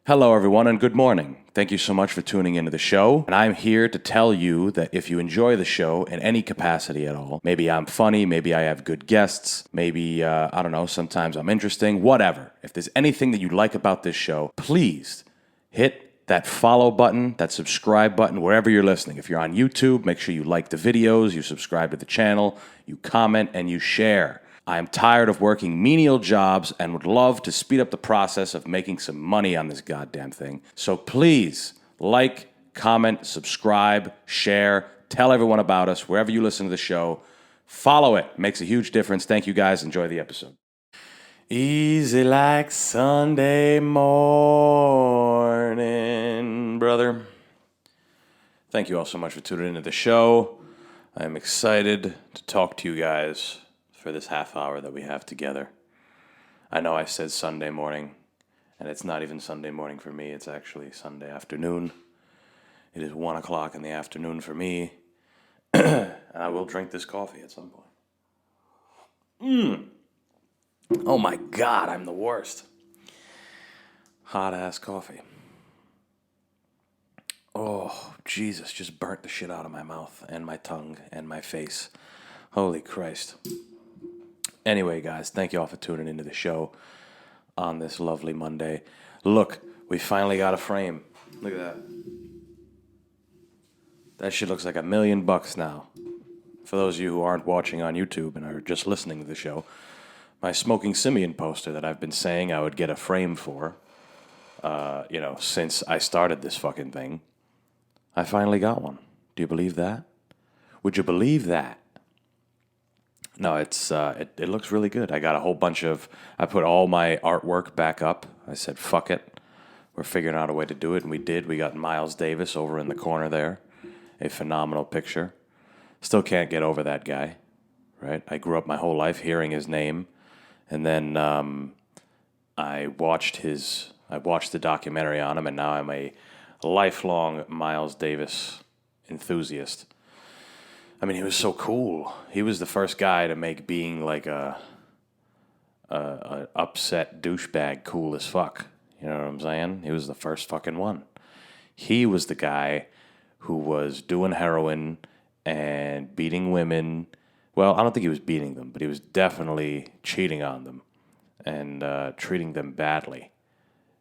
Hello, everyone, and good morning. Thank you so much for tuning into the show. And I'm here to tell you that if you enjoy the show in any capacity at all, maybe I'm funny, maybe I have good guests, maybe, I don't know, sometimes I'm interesting, whatever. If there's anything that you like about this show, please hit that follow button, that subscribe button, wherever you're listening. If you're on YouTube, make sure you like the videos, you subscribe to the channel, you comment, and you share. I am tired of working menial jobs and would love to speed up the process of making some money on this goddamn thing. So please like, comment, subscribe, share, tell everyone about us wherever you listen to the show. Follow it. Makes a huge difference. Thank you guys. Enjoy the episode. Easy like Sunday morning, brother. Thank you all so much for tuning into the show. I am excited to talk to you guys for this half hour that we have together. I know I said Sunday morning, and it's not even Sunday morning for me. It's actually Sunday afternoon. It is 1 o'clock in the afternoon for me, and I will drink this coffee at some point. Oh my God, I'm the worst. Hot-ass coffee. Oh, Jesus, just burnt the shit out of my mouth and my tongue and my face. Holy Christ. Anyway, guys, thank you all for tuning into the show on this lovely Monday. Look, we finally got a frame. Look at that. That shit looks like $1 million now. For those of you who aren't watching on YouTube and are just listening to the show, my Smoking Simian poster that I've been saying I would get a frame for, since I started this fucking thing, I finally got one. Do you believe that? Would you believe that? No, it looks really good. I got a whole bunch of, I put all my artwork back up. I said, fuck it. We're figuring out a way to do it, and we did. We got Miles Davis over in the corner there. A phenomenal picture. Still can't get over that guy, right? I grew up my whole life hearing his name, and then I watched the documentary on him, and now I'm a lifelong Miles Davis enthusiast. I mean, he was so cool. He was the first guy to make being like a upset douchebag cool as fuck. You know what I'm saying? He was the first fucking one. He was the guy who was doing heroin and beating women. Well, I don't think he was beating them, but he was definitely cheating on them and treating them badly.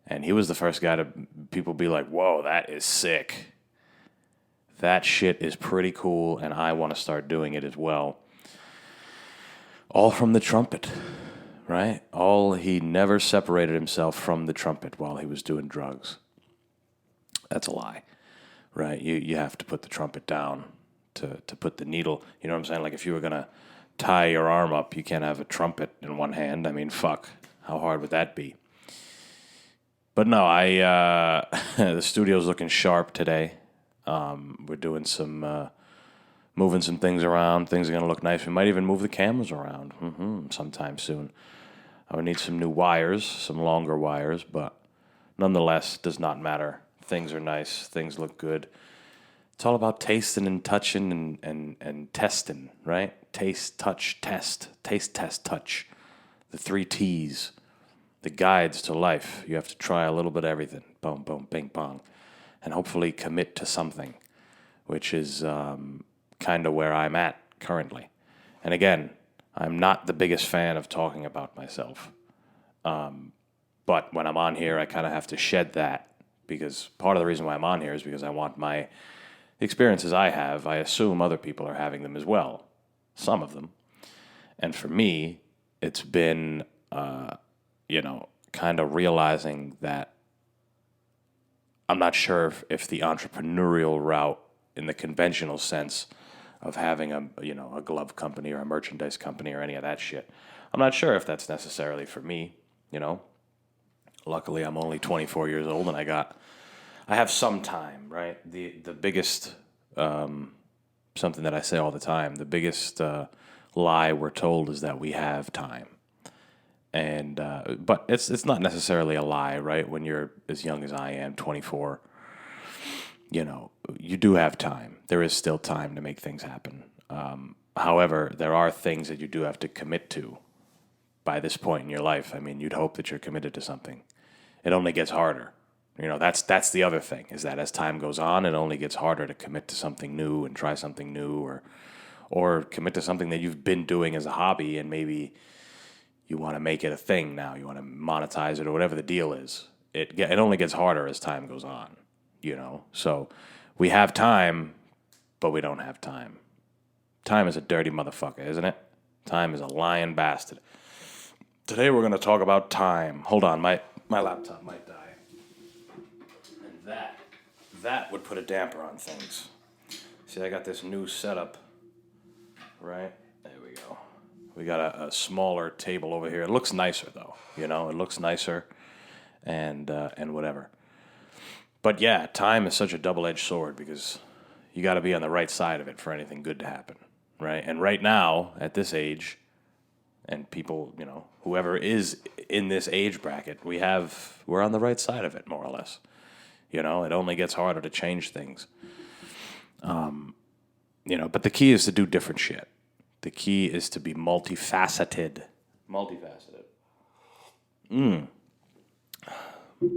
And he was the first guy to people be like, whoa, that is sick. That shit is pretty cool, and I want to start doing it as well. All from the trumpet, right? He never separated himself from the trumpet while he was doing drugs. That's a lie, right? You have to put the trumpet down to put the needle. You know what I'm saying? Like if you were going to tie your arm up, you can't have a trumpet in one hand. I mean, fuck. How hard would that be? But no, the studio's looking sharp today. We're doing moving some things around. Things are going to look nice. We might even move the cameras around sometime soon. I would need some new wires, some longer wires, but nonetheless, does not matter. Things are nice. Things look good. It's all about tasting and touching and testing, right? Taste, touch, test. Taste, test, touch. The 3 T's. The guides to life. You have to try a little bit of everything. Boom, boom, bing, bong. And hopefully commit to something, which is kind of where I'm at currently. And again, I'm not the biggest fan of talking about myself. But when I'm on here, I kind of have to shed that because part of the reason why I'm on here is because I want the experiences I have, I assume other people are having them as well. Some of them. And for me, it's been, kind of realizing that I'm not sure if the entrepreneurial route in the conventional sense of having a glove company or a merchandise company or any of that shit, I'm not sure if that's necessarily for me, Luckily, I'm only 24 years old and I have some time, right? The biggest, something that I say all the time, the biggest lie we're told is that we have time. And but it's not necessarily a lie, right? When you're as young as I am, 24, you do have time. There is still time to make things happen. However, there are things that you do have to commit to by this point in your life. I mean, you'd hope that you're committed to something. It only gets harder. That's the other thing, is that as time goes on, it only gets harder to commit to something new and try something new, or commit to something that you've been doing as a hobby, and maybe you want to make it a thing now. You want to monetize it or whatever the deal is. It only gets harder as time goes on, So we have time, but we don't have time. Time is a dirty motherfucker, isn't it? Time is a lying bastard. Today we're going to talk about time. Hold on, my laptop might die. And that would put a damper on things. See, I got this new setup, right? There we go. We got a smaller table over here. It looks nicer, though. It looks nicer and whatever. But yeah, time is such a double-edged sword because you got to be on the right side of it for anything good to happen, right? And right now, at this age, and people, whoever is in this age bracket, we're on the right side of it, more or less. It only gets harder to change things. But the key is to do different shit. The key is to be multifaceted. Multifaceted.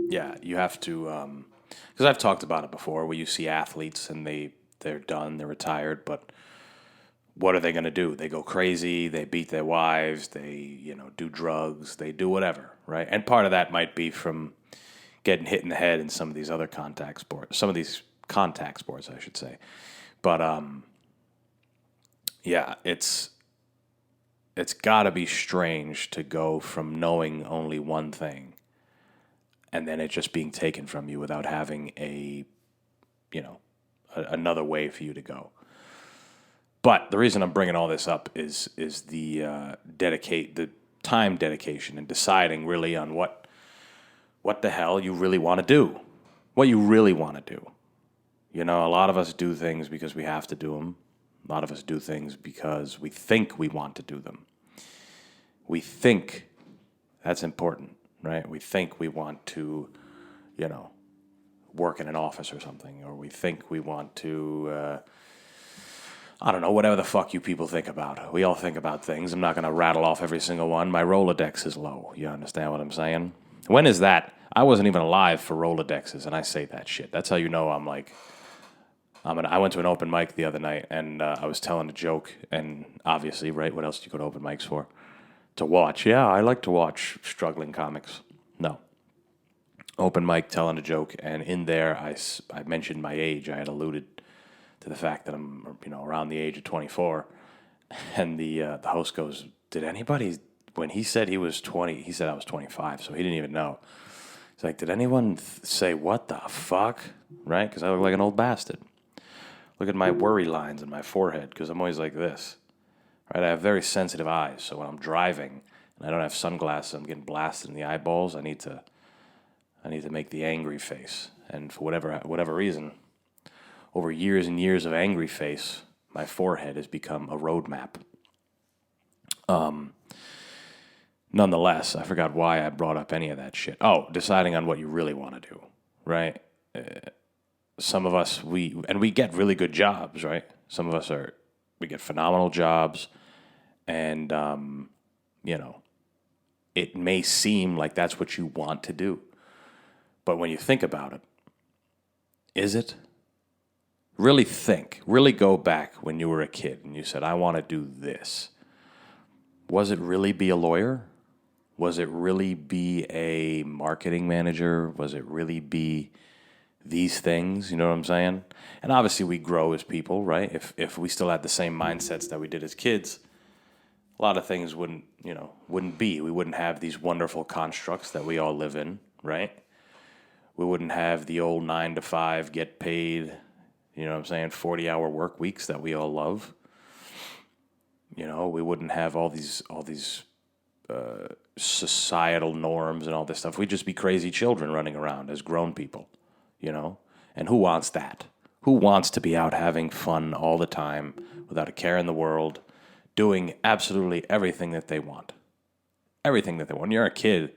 Yeah, you have to, because I've talked about it before, where you see athletes and they're done, they're retired, but what are they going to do? They go crazy, they beat their wives, they, do drugs, they do whatever, right? And part of that might be from getting hit in the head in some of these other contact sports, I should say. But, yeah, it's got to be strange to go from knowing only one thing and then it just being taken from you without having another way for you to go. But the reason I'm bringing all this up is the time dedication and deciding really on what the hell you really want to do, what you really want to do. A lot of us do things because we have to do them. A lot of us do things because we think we want to do them. We think that's important, right? We think we want to, work in an office or something, or we think we want to, I don't know, whatever the fuck you people think about. We all think about things. I'm not going to rattle off every single one. My Rolodex is low. You understand what I'm saying? When is that? I wasn't even alive for Rolodexes, and I say that shit. That's how you know I'm like... I went to an open mic the other night, and I was telling a joke, and obviously, right, what else do you go to open mics for? To watch. Yeah, I like to watch struggling comics. No. Open mic, telling a joke, and in there, I mentioned my age. I had alluded to the fact that I'm, around the age of 24, and the host goes, did anybody, when he said he was 20, he said I was 25, so he didn't even know. He's like, did anyone say, what the fuck? Right? Because I look like an old bastard. Look at my worry lines in my forehead, because I'm always like this. Right? I have very sensitive eyes, so when I'm driving and I don't have sunglasses, I'm getting blasted in the eyeballs. I need to make the angry face, and for whatever reason, over years and years of angry face, my forehead has become a roadmap. Nonetheless, I forgot why I brought up any of that shit. Oh, deciding on what you really want to do, right? Some of us, we get really good jobs, right? Some of us we get phenomenal jobs, and, it may seem like that's what you want to do. But when you think about it, is it? Really think. Really go back when you were a kid and you said, I want to do this. Was it really be a lawyer? Was it really be a marketing manager? Was it really be these things? You know what I'm saying? And obviously we grow as people, right? If we still had the same mindsets that we did as kids, a lot of things wouldn't be. We wouldn't have these wonderful constructs that we all live in, right? We wouldn't have the old 9 to 5 get paid, 40-hour work weeks that we all love. We wouldn't have all these societal norms and all this stuff. We'd just be crazy children running around as grown people, And who wants that? Who wants to be out having fun all the time without a care in the world, doing absolutely everything that they want? Everything that they want. When you're a kid,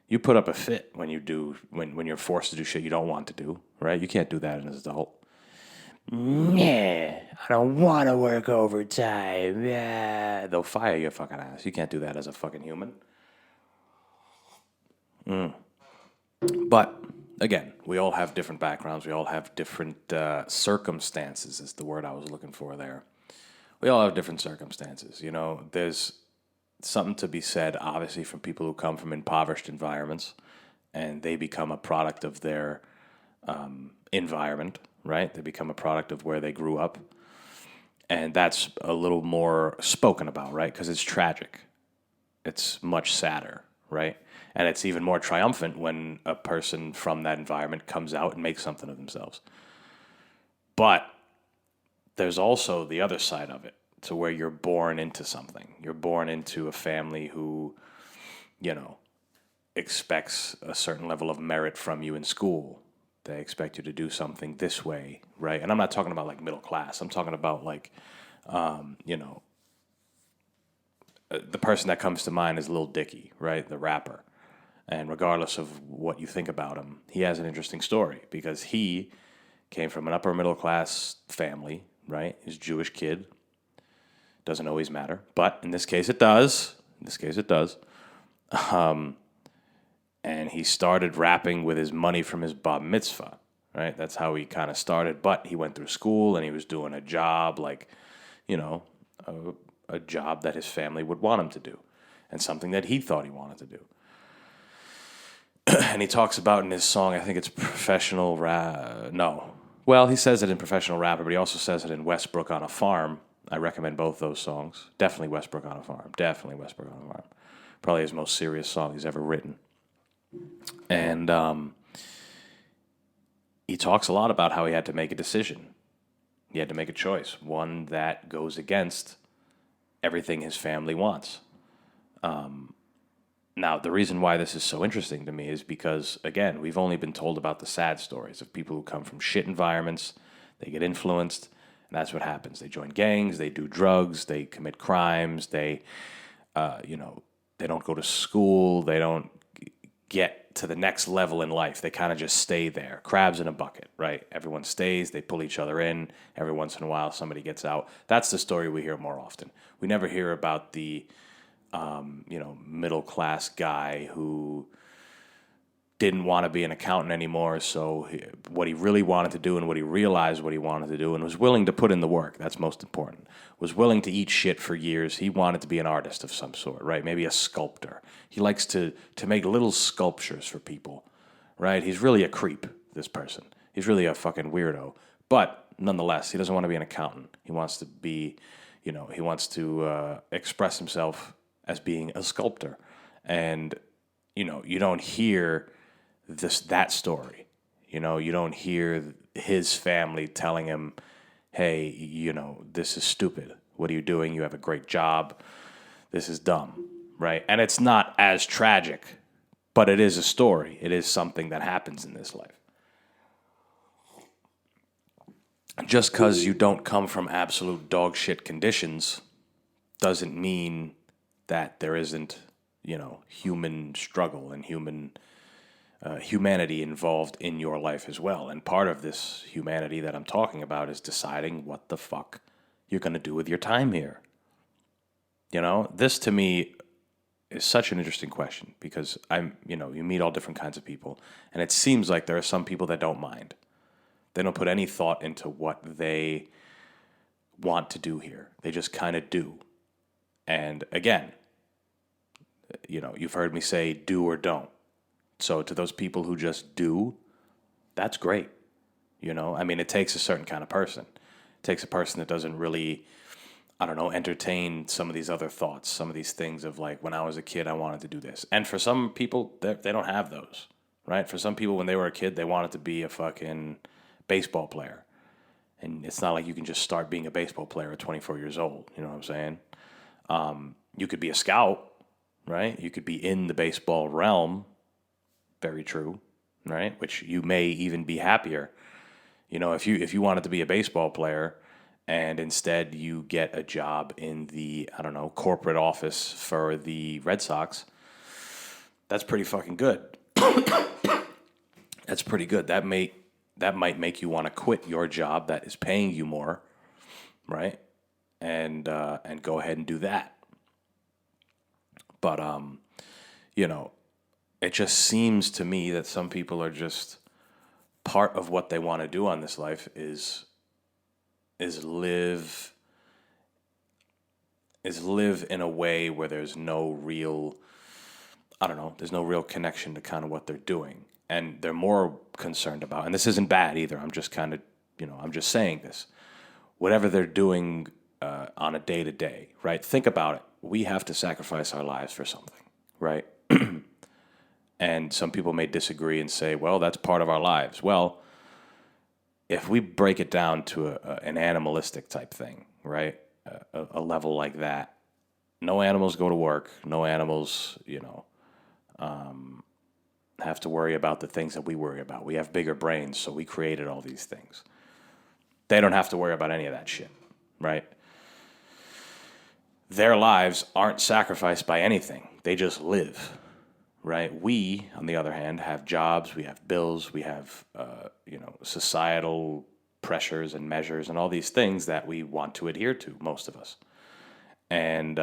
you put up a fit when you're forced to do shit you don't want to do, right? You can't do that as an adult. Yeah, I don't want to work overtime. Yeah, they'll fire your fucking ass. You can't do that as a fucking human. But again, we all have different backgrounds. We all have different circumstances, is the word I was looking for there. We all have different circumstances. There's something to be said, obviously, from people who come from impoverished environments and they become a product of their environment, right? They become a product of where they grew up. And that's a little more spoken about, right? Because it's tragic. It's much sadder, right? And it's even more triumphant when a person from that environment comes out and makes something of themselves. But there's also the other side of it, to where you're born into something. You're born into a family who, expects a certain level of merit from you in school. They expect you to do something this way, right? And I'm not talking about like middle class. I'm talking about like, the person that comes to mind is Lil Dicky, right? The rapper. And regardless of what you think about him, he has an interesting story because he came from an upper middle class family, right? He's a Jewish kid. Doesn't always matter, but in this case it does. And he started rapping with his money from his bar mitzvah, right? That's how he kind of started. But he went through school and he was doing a job like, a job that his family would want him to do and something that he thought he wanted to do. And he talks about in his song, I think it's Professional Rap. No. Well, he says it in Professional Rapper, but he also says it in Westbrook on a Farm. I recommend both those songs. Definitely Westbrook on a Farm. Probably his most serious song he's ever written. And he talks a lot about how he had to make a decision. He had to make a choice, one that goes against everything his family wants. Now, the reason why this is so interesting to me is because, again, we've only been told about the sad stories of people who come from shit environments, they get influenced, and that's what happens. They join gangs, they do drugs, they commit crimes, they don't go to school, they don't get to the next level in life. They kind of just stay there, crabs in a bucket, right? Everyone stays, they pull each other in. Every once in a while, somebody gets out. That's the story we hear more often. We never hear about the middle class guy who didn't want to be an accountant anymore. So what he really wanted to do and what he realized what he wanted to do and was willing to put in the work. That's most important. Was willing to eat shit for years. He wanted to be an artist of some sort, right? Maybe a sculptor. He likes to make little sculptures for people, right? He's really a creep, this person. He's really a fucking weirdo. But nonetheless, he doesn't want to be an accountant. He wants to be, he wants to express himself as being a sculptor. And, you don't hear that story. You don't hear his family telling him, hey, this is stupid. What are you doing? You have a great job. This is dumb, right? And it's not as tragic, but it is a story. It is something that happens in this life. Just because you don't come from absolute dog shit conditions doesn't mean that there isn't, human struggle and humanity involved in your life as well. And part of this humanity that I'm talking about is deciding what the fuck you're going to do with your time here. This to me is such an interesting question because you meet all different kinds of people, and it seems like there are some people that don't mind. They don't put any thought into what they want to do here. They just kind of do. And again, you've heard me say do or don't. So to those people who just do, that's great. It takes a certain kind of person. It takes a person that doesn't really, entertain some of these other thoughts, some of these things of like, when I was a kid, I wanted to do this. And for some people, they don't have those, right? For some people, when they were a kid, they wanted to be a fucking baseball player. And it's not like you can just start being a baseball player at 24 years old. You know what I'm saying? You could be a scout, right? You could be in the baseball realm. Very true, right? Which you may even be happier. If you wanted to be a baseball player and instead you get a job in the, corporate office for the Red Sox, that's pretty fucking good. That's pretty good. That might make you want to quit your job that is paying you more, right? And go ahead and do that. But it just seems to me that some people are just part of what they want to do on this life is live in a way where there's no real, I don't know, there's no real connection to kind of what they're doing. And they're more concerned about, and this isn't bad either, I'm just kind of, I'm just saying this. Whatever they're doing on a day to day, right? Think about it. We have to sacrifice our lives for something, right? And some people may disagree and say, well, that's part of our lives. Well, if we break it down to an animalistic type thing, right? A level like that, no animals go to work. No animals, have to worry about the things that we worry about. We have bigger brains, so we created all these things. They don't have to worry about any of that shit, right? Their lives aren't sacrificed by anything. They just live, right? We, on the other hand, have jobs, we have bills, we have, societal pressures and measures and all these things that we want to adhere to, most of us. And,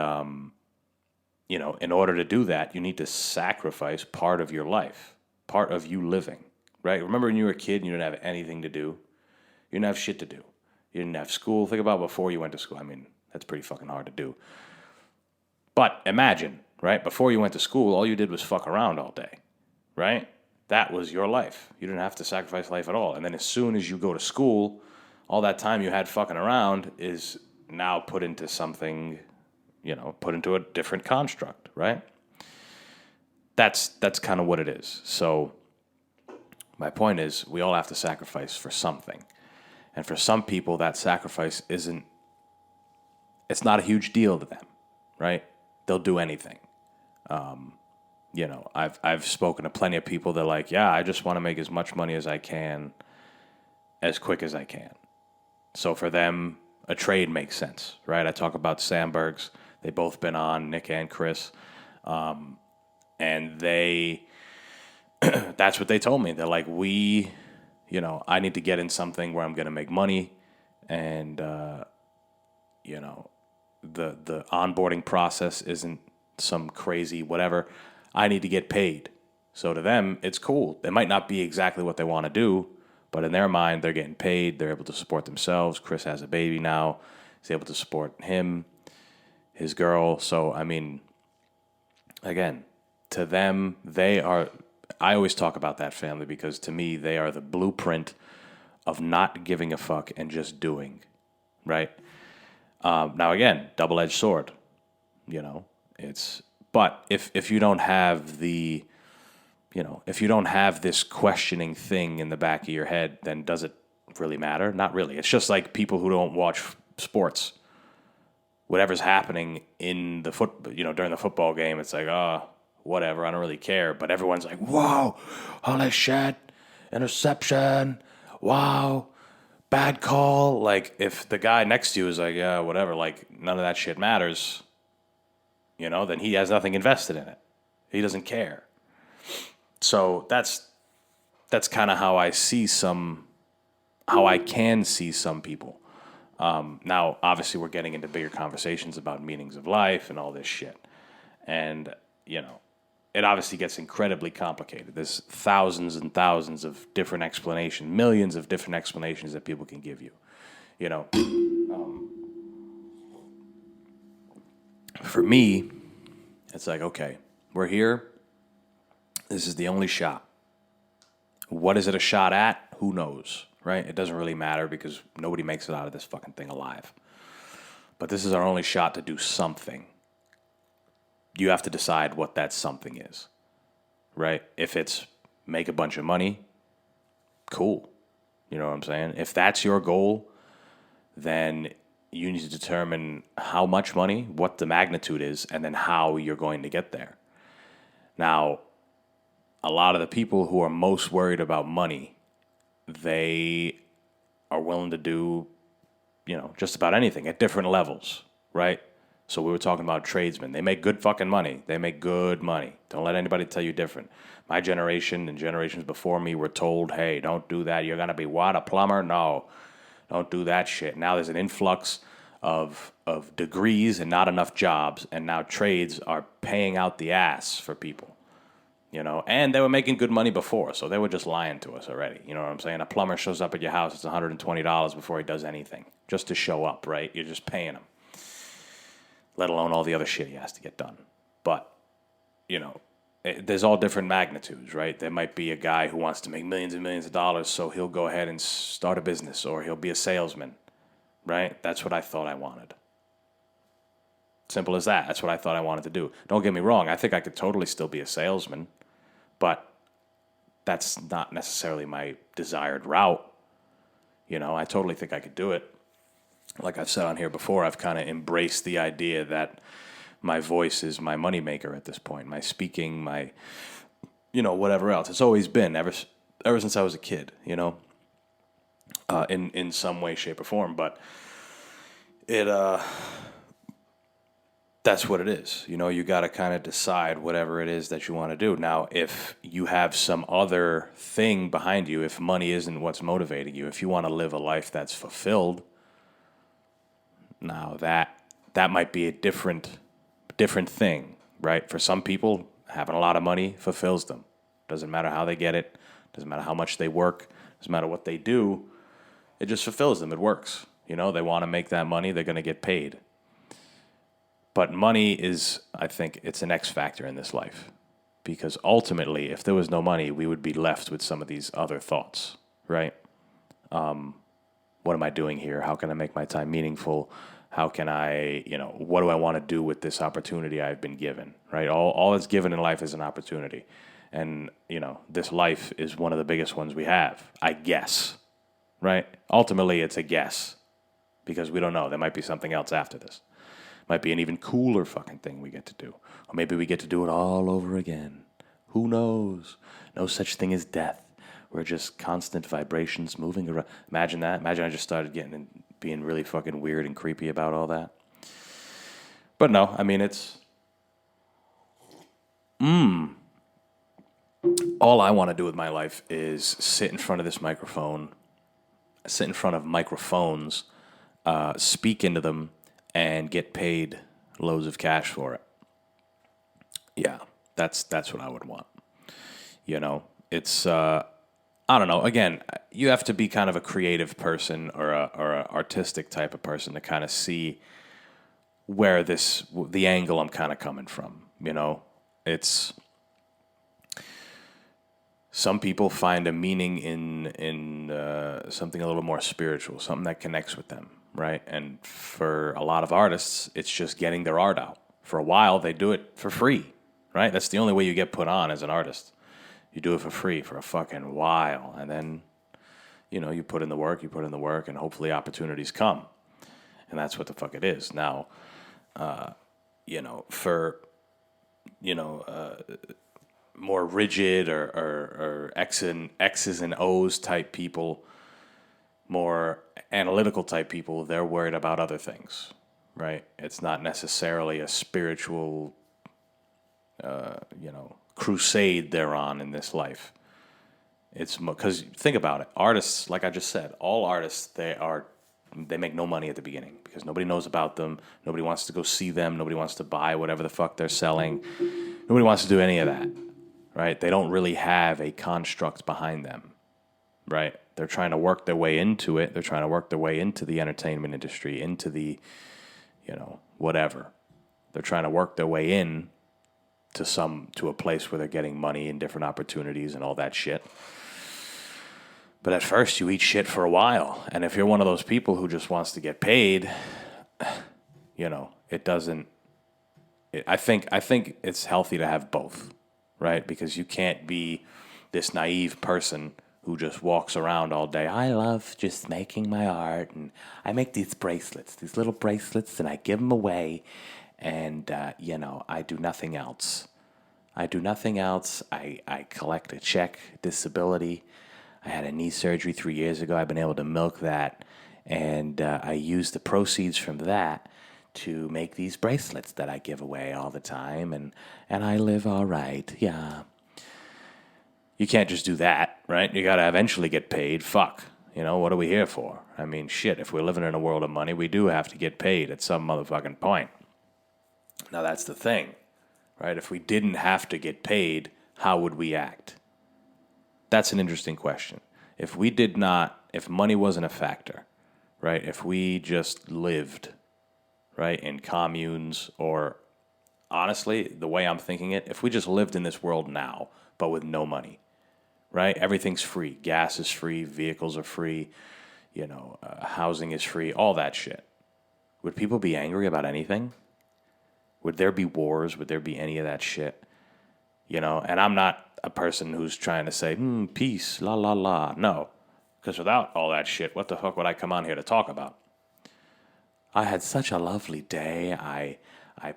in order to do that, you need to sacrifice part of your life, part of you living, right? Remember when you were a kid and you didn't have anything to do? You didn't have shit to do. You didn't have school. Think about before you went to school. I mean, that's pretty fucking hard to do. But imagine, right? Before you went to school, all you did was fuck around all day, right? That was your life. You didn't have to sacrifice life at all. And then as soon as you go to school, all that time you had fucking around is now put into something, put into a different construct, right? That's kind of what it is. So my point is we all have to sacrifice for something. And for some people, that sacrifice it's not a huge deal to them, right? They'll do anything. I've spoken to plenty of people that are like, yeah, I just want to make as much money as I can, as quick as I can. So for them, a trade makes sense, right? I talk about Sandbergs. They've both been on, Nick and Chris. And they, that's what they told me. They're like, I need to get in something where I'm going to make money. And, the onboarding process isn't some crazy whatever. I need to get paid. So to them, it's cool. It might not be exactly what they want to do, but in their mind, they're getting paid. They're able to support themselves. Chris has a baby now. He's able to support him, his girl. So, I mean, again, to them, I always talk about that family because to me, they are the blueprint of not giving a fuck and just doing, right? Now again, double-edged sword, but if you don't have if you don't have this questioning thing in the back of your head, then does it really matter? Not really. It's just like people who don't watch sports. Whatever's happening in the during the football game, it's like, whatever, I don't really care. But everyone's like, whoa, holy shit, interception, wow, bad call. Like, if the guy next to you is like, yeah, whatever, like, none of that shit matters, then he has nothing invested in it. He doesn't care. So that's kind of how I can see some people. Now, obviously, we're getting into bigger conversations about meanings of life and all this shit. And, it obviously gets incredibly complicated. There's thousands and thousands of different explanations, millions of different explanations that people can give you. For me, it's like, okay, we're here. This is the only shot. What is it a shot at? Who knows, right? It doesn't really matter because nobody makes it out of this fucking thing alive. But this is our only shot to do something. You have to decide what that something is, right? If it's make a bunch of money, cool. You know what I'm saying? If that's your goal, then you need to determine how much money, what the magnitude is, and then how you're going to get there. Now, a lot of the people who are most worried about money, they are willing to do, just about anything at different levels, right? So we were talking about tradesmen. They make good fucking money. They make good money. Don't let anybody tell you different. My generation and generations before me were told, hey, don't do that. You're going to be what, a plumber? No, don't do that shit. Now there's an influx of degrees and not enough jobs, and now trades are paying out the ass for people. and they were making good money before, so they were just lying to us already. You know what I'm saying? A plumber shows up at your house, it's $120 before he does anything, just to show up, right? You're just paying him, let alone all the other shit he has to get done. But, there's all different magnitudes, right? There might be a guy who wants to make millions and millions of dollars, so he'll go ahead and start a business, or he'll be a salesman, right? That's what I thought I wanted. Simple as that. That's what I thought I wanted to do. Don't get me wrong. I think I could totally still be a salesman, but that's not necessarily my desired route. I totally think I could do it. Like I've said on here before, I've kind of embraced the idea that my voice is my moneymaker at this point. My speaking, my, whatever else. It's always been ever since I was a kid, in some way, shape, or form. But that's what it is. You got to kind of decide whatever it is that you want to do. Now, if you have some other thing behind you, if money isn't what's motivating you, if you want to live a life that's fulfilled, now that might be a different thing, right? For some people, having a lot of money fulfills them. Doesn't matter how they get it. Doesn't matter how much they work. Doesn't matter what they do. It just fulfills them. It works. They want to make that money. They're going to get paid. But money is, I think, it's an X factor in this life. Because ultimately, if there was no money, we would be left with some of these other thoughts, right? What am I doing here? How can I make my time meaningful? How can I, what do I want to do with this opportunity I've been given, right? All that's given in life is an opportunity. And, this life is one of the biggest ones we have, I guess, right? Ultimately, it's a guess because we don't know. There might be something else after this. Might be an even cooler fucking thing we get to do. Or maybe we get to do it all over again. Who knows? No such thing as death. We're just constant vibrations moving around. Imagine that. Imagine I just started being really fucking weird and creepy about all that. But no, I mean, it's... All I want to do with my life is sit in front of this microphone, sit in front of microphones, speak into them, and get paid loads of cash for it. Yeah, that's what I would want. It's I don't know. Again, you have to be kind of a creative person or a artistic type of person to kind of see where the angle I'm kind of coming from. It's some people find a meaning in something a little more spiritual, something that connects with them. Right? And for a lot of artists, it's just getting their art out. For a while, they do it for free, right? That's the only way you get put on as an artist. You do it for free for a fucking while. And then, you put in the work, and hopefully opportunities come. And that's what the fuck it is. Now, for, more rigid or X's and O's type people, more analytical type people, they're worried about other things, right? It's not necessarily a spiritual, crusade they're on in this life. It's because think about it. Artists, like I just said, all artists, they make no money at the beginning because nobody knows about them. Nobody wants to go see them. Nobody wants to buy whatever the fuck they're selling. Nobody wants to do any of that, right? They don't really have a construct behind them, right? They're trying to work their way into it. They're trying to work their way into the entertainment industry, into the, whatever. They're trying to work their way in to a place where they're getting money and different opportunities and all that shit. But at first, you eat shit for a while. And if you're one of those people who just wants to get paid, it doesn't... I think it's healthy to have both, right? Because you can't be this naive person who just walks around all day. I love just making my art, and I make these little bracelets, and I give them away, and, I do nothing else. I collect a check, disability. I had a knee surgery 3 years ago. I've been able to milk that, and I use the proceeds from that to make these bracelets that I give away all the time, and I live all right, yeah. You can't just do that, right? You got to eventually get paid. Fuck. What are we here for? I mean, shit, if we're living in a world of money, we do have to get paid at some motherfucking point. Now, that's the thing, right? If we didn't have to get paid, how would we act? That's an interesting question. If money wasn't a factor, right? If we just lived, right, in communes, or honestly, the way I'm thinking it, if we just lived in this world now, but with no money, right? Everything's free. Gas is free. Vehicles are free. Housing is free. All that shit. Would people be angry about anything? Would there be wars? Would there be any of that shit? And I'm not a person who's trying to say, peace, la, la, la. No. Because without all that shit, what the fuck would I come on here to talk about? I had such a lovely day. I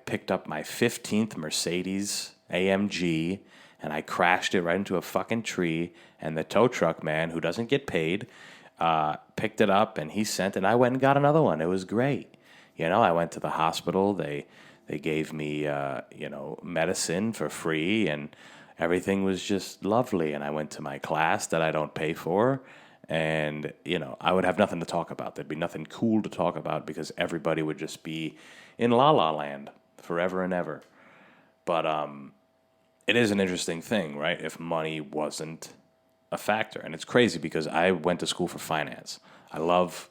picked up my 15th Mercedes AMG, and I crashed it right into a fucking tree, and the tow truck man, who doesn't get paid, picked it up, and and I went and got another one. It was great. I went to the hospital. They gave me, medicine for free, and everything was just lovely. And I went to my class that I don't pay for, and, I would have nothing to talk about. There'd be nothing cool to talk about because everybody would just be in La La Land forever and ever. But it is an interesting thing, right? If money wasn't a factor. And it's crazy because I went to school for finance. I love,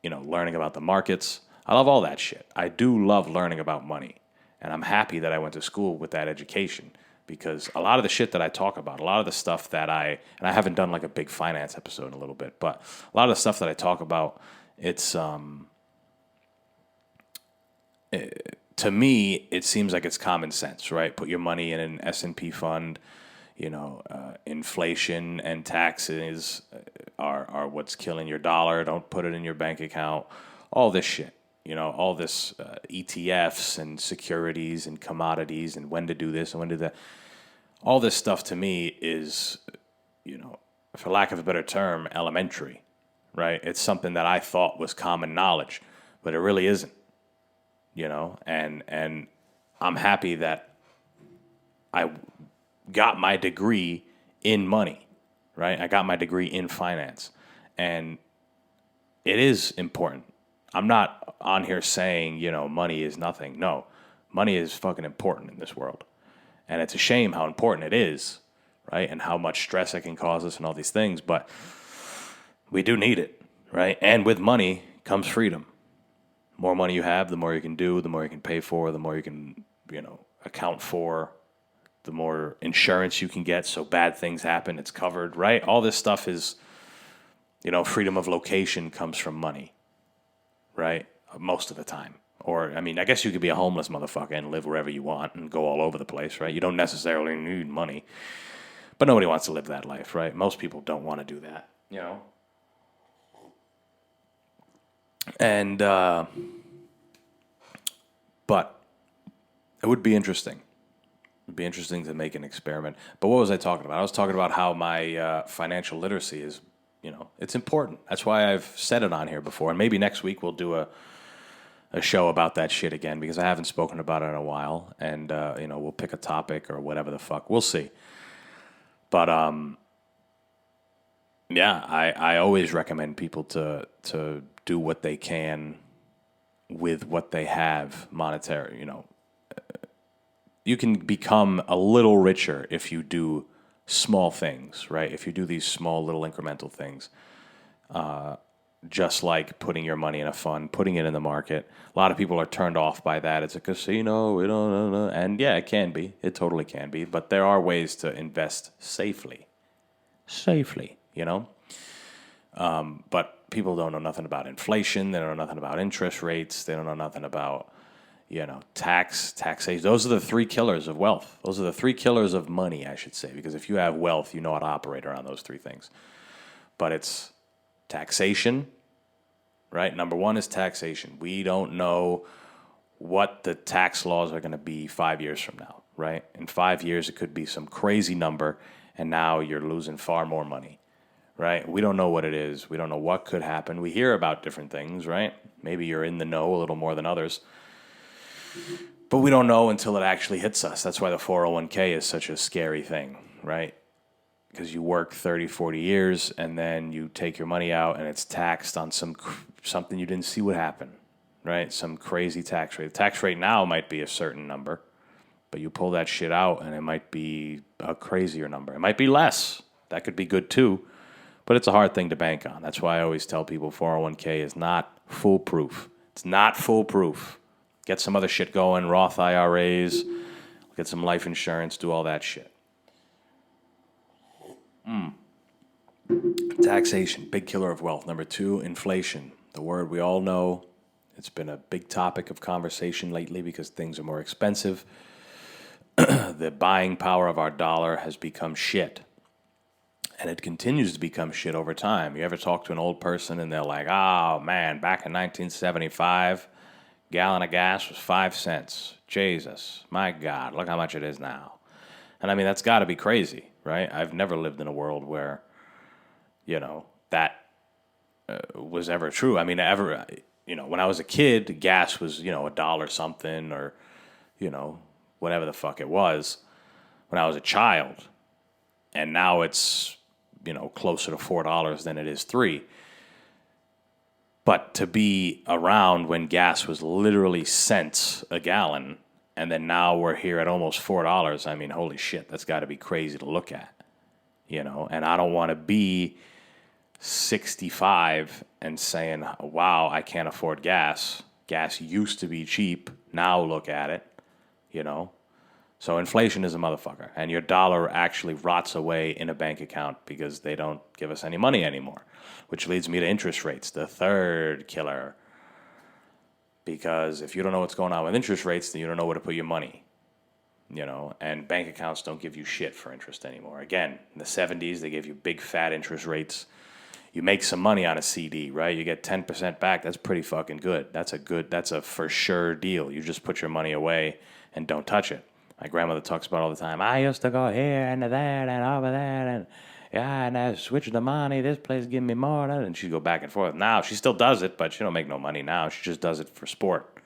learning about the markets. I love all that shit. I do love learning about money. And I'm happy that I went to school with that education because a lot of the shit that I talk about, a lot of the stuff that and I haven't done like a big finance episode in a little bit, but a lot of the stuff that I talk about, it's, to me, it seems like it's common sense, right? Put your money in an S&P fund. Inflation and taxes are what's killing your dollar. Don't put it in your bank account. All this shit, all this ETFs and securities and commodities and when to do this and when to do that. All this stuff to me is, for lack of a better term, elementary, right? It's something that I thought was common knowledge, but it really isn't, and I'm happy that I got my degree in money, right? I got my degree in finance. And it is important. I'm not on here saying, money is nothing. No, money is fucking important in this world. And it's a shame how important it is, right? And how much stress it can cause us and all these things. But we do need it, right? And with money comes freedom. The more money you have, the more you can do, the more you can pay for, the more you can, account for, the more insurance you can get so bad things happen, it's covered, right? All this stuff is, freedom of location comes from money, right? Most of the time. Or, I guess you could be a homeless motherfucker and live wherever you want and go all over the place, right? You don't necessarily need money. But nobody wants to live that life, right? Most people don't want to do that, And, but it would be interesting. It'd be interesting to make an experiment. But what was I talking about? I was talking about how my financial literacy is, it's important. That's why I've said it on here before. And maybe next week we'll do a show about that shit again because I haven't spoken about it in a while. And, we'll pick a topic or whatever the fuck. We'll see. But, yeah, I always recommend people to do what they can with what they have monetary, You can become a little richer if you do small things, right? If you do these small little incremental things, just like putting your money in a fund, putting it in the market. A lot of people are turned off by that. It's a casino, we don't know. And yeah, it can be. It totally can be. But there are ways to invest safely. But people don't know nothing about inflation. They don't know nothing about interest rates. They don't know nothing about taxation. Those are the three killers of wealth. Those are the three killers of money, I should say, because if you have wealth, you know how to operate around those three things. But it's taxation, right? Number one is taxation. We don't know what the tax laws are going to be 5 years from now, right? In 5 years, it could be some crazy number, and now you're losing far more money, right? We don't know what it is. We don't know what could happen. We hear about different things, right? Maybe you're in the know a little more than others. But we don't know until it actually hits us. That's why the 401k is such a scary thing, right? Because you work 30, 40 years, and then you take your money out, and it's taxed on something you didn't see what happened, right? Some crazy tax rate. The tax rate now might be a certain number, But you pull that shit out, and it might be a crazier number. It might be less. That could be good too. But it's a hard thing to bank on. That's why I always tell people 401k is not foolproof. It's not foolproof. Get some other shit going, Roth IRAs, get some life insurance, do all that shit. Taxation, big killer of wealth. Number 2, inflation. The word we all know. It's been a big topic of conversation lately because things are more expensive. The buying power of our dollar has become shit. And it continues to become shit over time. You ever talk to an old person and they're like, oh man, back in 1975, gallon of gas was 5 cents. Jesus, my God, look how much it is now. And I mean, that's got to be crazy, right? I've never lived in a world where, that was ever true. I mean, when I was a kid, gas was, a dollar something or, whatever the fuck it was when I was a child. And now it's, closer to $4 than it is $3. But to be around when gas was literally cents a gallon, and then now we're here at almost $4, I mean, holy shit, that's got to be crazy to look at, And I don't want to be 65 and saying, wow, I can't afford gas. Gas used to be cheap. Now look at it, So inflation is a motherfucker, and your dollar actually rots away in a bank account because they don't give us any money anymore, which leads me to interest rates, the third killer. Because if you don't know what's going on with interest rates, then you don't know where to put your money, and bank accounts don't give you shit for interest anymore. Again, in the 70s, they gave you big fat interest rates. You make some money on a CD, right? You get 10% back. That's pretty fucking good. That's a for sure deal. You just put your money away and don't touch it. My grandmother talks about all the time. I used to go here and there and over there and I switch the money. This place give me more. And she'd go back and forth. Now, she still does it, but she don't make no money now. She just does it for sport.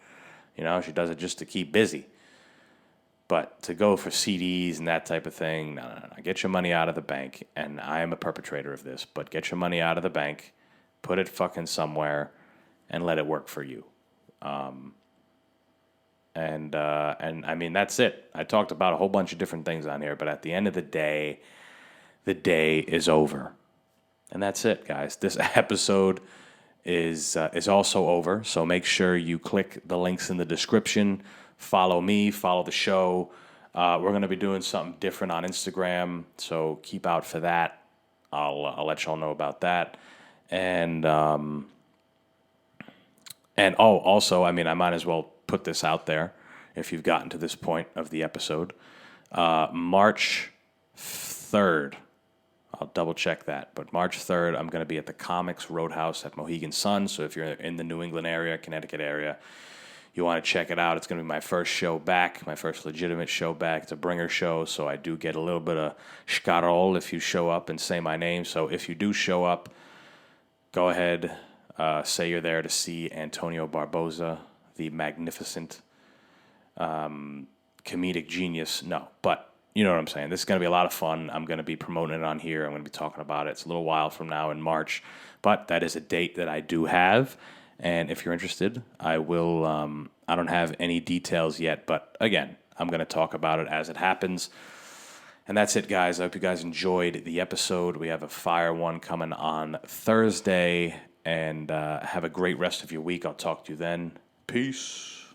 She does it just to keep busy. But to go for CDs and that type of thing, no. Get your money out of the bank. And I am a perpetrator of this, but get your money out of the bank, put it fucking somewhere, and let it work for you. And I mean, that's it. I talked about a whole bunch of different things on here, but at the end of the day is over. And that's it, guys. This episode is also over, so make sure you click the links in the description. Follow me, follow the show. We're going to be doing something different on Instagram, so keep out for that. I'll let y'all know about that. And also, I mean, I might as well put this out there if you've gotten to this point of the episode. March 3rd, I'll double check that, but March 3rd, I'm going to be at the Comics Roadhouse at Mohegan Sun. So if you're in the New England area, Connecticut area, you want to check it out. It's going to be my first show back, my first legitimate show back. It's a bringer show, so I do get a little bit of schkarol if you show up and say my name. So if you do show up, go ahead, say you're there to see Antonio Barboza, the magnificent comedic genius. No, but you know what I'm saying. This is going to be a lot of fun. I'm going to be promoting it on here. I'm going to be talking about it. It's a little while from now in March, but that is a date that I do have. And if you're interested, I will, I don't have any details yet, but again, I'm going to talk about it as it happens. And that's it, guys. I hope you guys enjoyed the episode. We have a fire one coming on Thursday, and have a great rest of your week. I'll talk to you then. Peace.